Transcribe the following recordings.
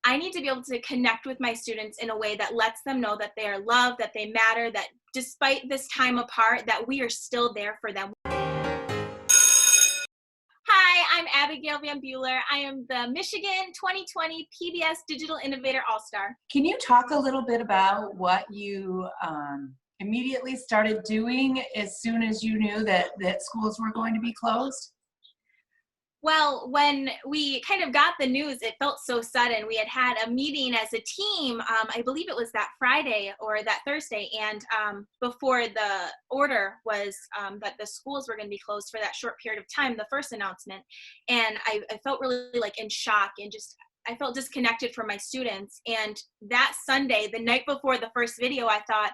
I need to be able to connect with my students in a way that lets them know that they are loved, that they matter, that despite this time apart, that we are still there for them. Hi, I'm Abigail VanBuhler. I am the Michigan 2020 PBS Digital Innovator All-Star. Can you talk a little bit about what you immediately started doing as soon as you knew that schools were going to be closed? Well, when we kind of got the news, it felt so sudden. We had a meeting as a team, I believe it was that Friday or that Thursday, and before the order was that the schools were going to be closed for that short period of time, the first announcement, and I felt really like in shock and I felt disconnected from my students. And that Sunday, the night before the first video, I thought,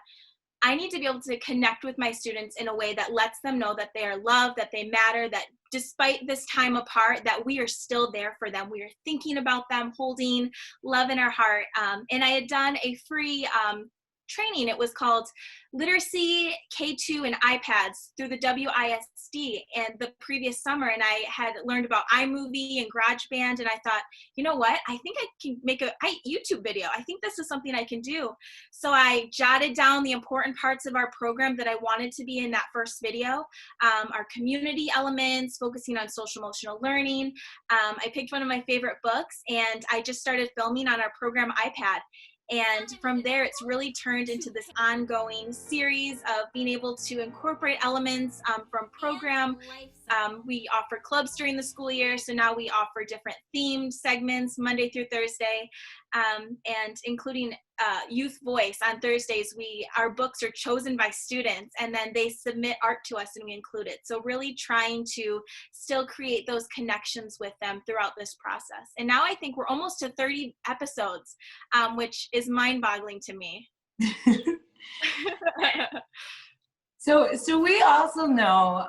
I need to be able to connect with my students in a way that lets them know that they are loved, that they matter, that despite this time apart, that we are still there for them. We are thinking about them, holding love in our heart. And I had done a free training. It was called Literacy K2 and iPads through the WISD and the previous summer. And I had learned about iMovie and GarageBand. And I thought, you know what? I think I can make a YouTube video. I think this is something I can do. So I jotted down the important parts of our program that I wanted to be in that first video. Our community elements, focusing on social emotional learning. I picked one of my favorite books and I just started filming on our program iPad. And from there, it's really turned into this ongoing series of being able to incorporate elements from program. We offer clubs during the school year, so now we offer different themed segments Monday through Thursday, and including youth voice on Thursdays. Our books are chosen by students, and then they submit art to us, and we include it. So really trying to still create those connections with them throughout this process. And now I think we're almost to 30 episodes, which is mind-boggling to me. So we also know,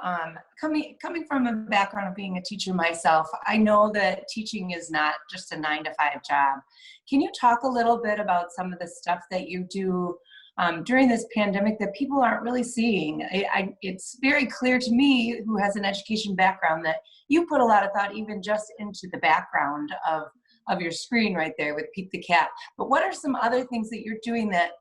coming from a background of being a teacher myself, I know that teaching is not just a 9-to-5 job. Can you talk a little bit about some of the stuff that you do during this pandemic that people aren't really seeing? It's very clear to me, who has an education background, that you put a lot of thought even just into the background of your screen right there with Pete the Cat. But what are some other things that you're doing that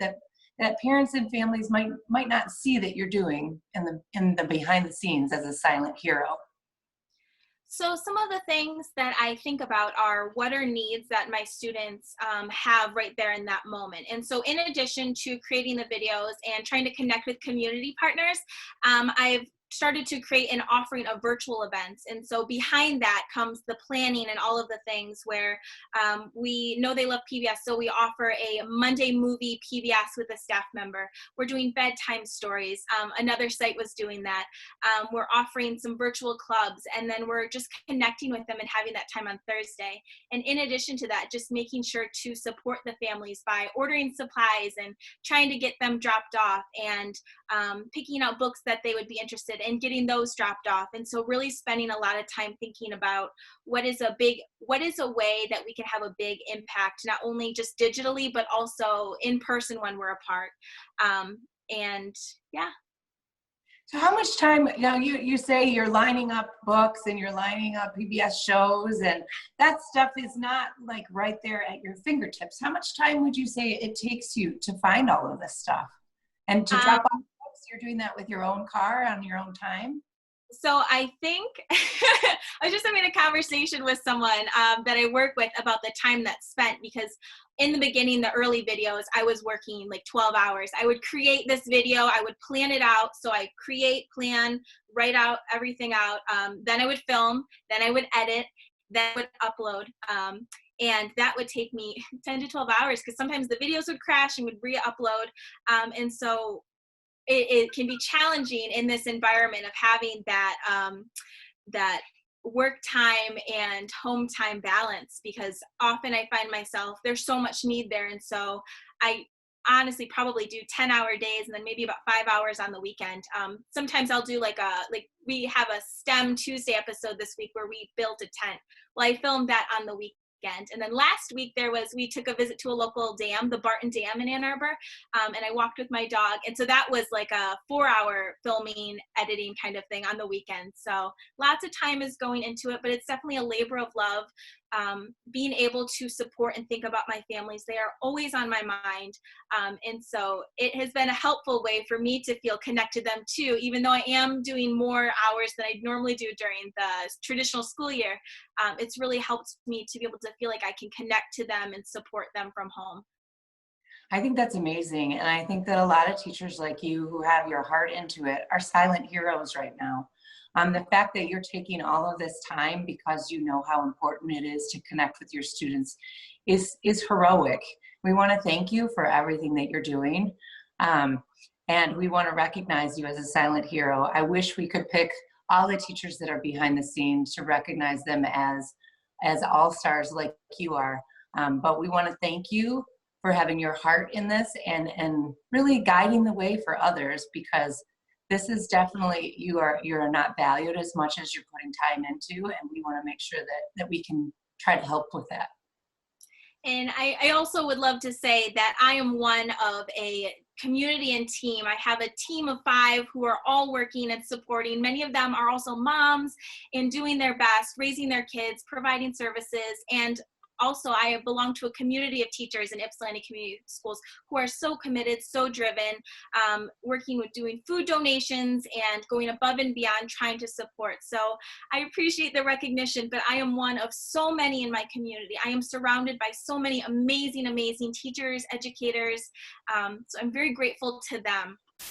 parents and families might not see that you're doing in the behind the scenes as a silent hero? So some of the things that I think about are what are needs that my students have right there in that moment. And so in addition to creating the videos and trying to connect with community partners, I've started to create an offering of virtual events. And so behind that comes the planning and all of the things where we know they love PBS, so we offer a Monday movie PBS with a staff member. We're doing bedtime stories. Another site was doing that. We're offering some virtual clubs, and then we're just connecting with them and having that time on Thursday. And in addition to that, just making sure to support the families by ordering supplies and trying to get them dropped off, and picking out books that they would be interested in and getting those dropped off. And so really spending a lot of time thinking about what is a way that we can have a big impact, not only just digitally, but also in person when we're apart. And yeah. So how much time, now you say you're lining up books and you're lining up PBS shows, and that stuff is not like right there at your fingertips. How much time would you say it takes you to find all of this stuff and to drop off? You're doing that with your own car on your own time? So I think I was just having a conversation with someone that I work with about the time that's spent, because in the beginning, the early videos, I was working like 12 hours. I would create this video, I would plan it out. So I create, plan, write out everything out. Then I would film, then I would edit, then I would upload. And that would take me 10 to 12 hours because sometimes the videos would crash and would re-upload. And so it can be challenging in this environment of having that that work time and home time balance, because often I find myself, there's so much need there. And so I honestly probably do 10-hour days and then maybe about 5 hours on the weekend. Sometimes I'll do like we have a STEM Tuesday episode this week where we built a tent. Well, I filmed that on the weekend. And then last week we took a visit to a local dam, the Barton Dam in Ann Arbor, and I walked with my dog. And so that was like a 4-hour filming, editing kind of thing on the weekend. So lots of time is going into it, but it's definitely a labor of love. being able to support and think about my families. They are always on my mind. And so it has been a helpful way for me to feel connected to them too, even though I am doing more hours than I normally do during the traditional school year. It's really helped me to be able to feel like I can connect to them and support them from home. I think that's amazing. And I think that a lot of teachers like you who have your heart into it are silent heroes right now. The fact that you're taking all of this time because you know how important it is to connect with your students is heroic. We want to thank you for everything that you're doing. And we want to recognize you as a silent hero. I wish we could pick all the teachers that are behind the scenes to recognize them as all-stars like you are. But we want to thank you for having your heart in this and really guiding the way for others, because this is definitely, you're not valued as much as you're putting time into, and we want to make sure that we can try to help with that. And I also would love to say that I am one of a community and team. I have a team of 5 who are all working and supporting. Many of them are also moms and doing their best, raising their kids, providing services. And also, I belong to a community of teachers in Ypsilanti Community Schools who are so committed, so driven, working with doing food donations and going above and beyond trying to support. So I appreciate the recognition, but I am one of so many in my community. I am surrounded by so many amazing, amazing teachers, educators. So I'm very grateful to them.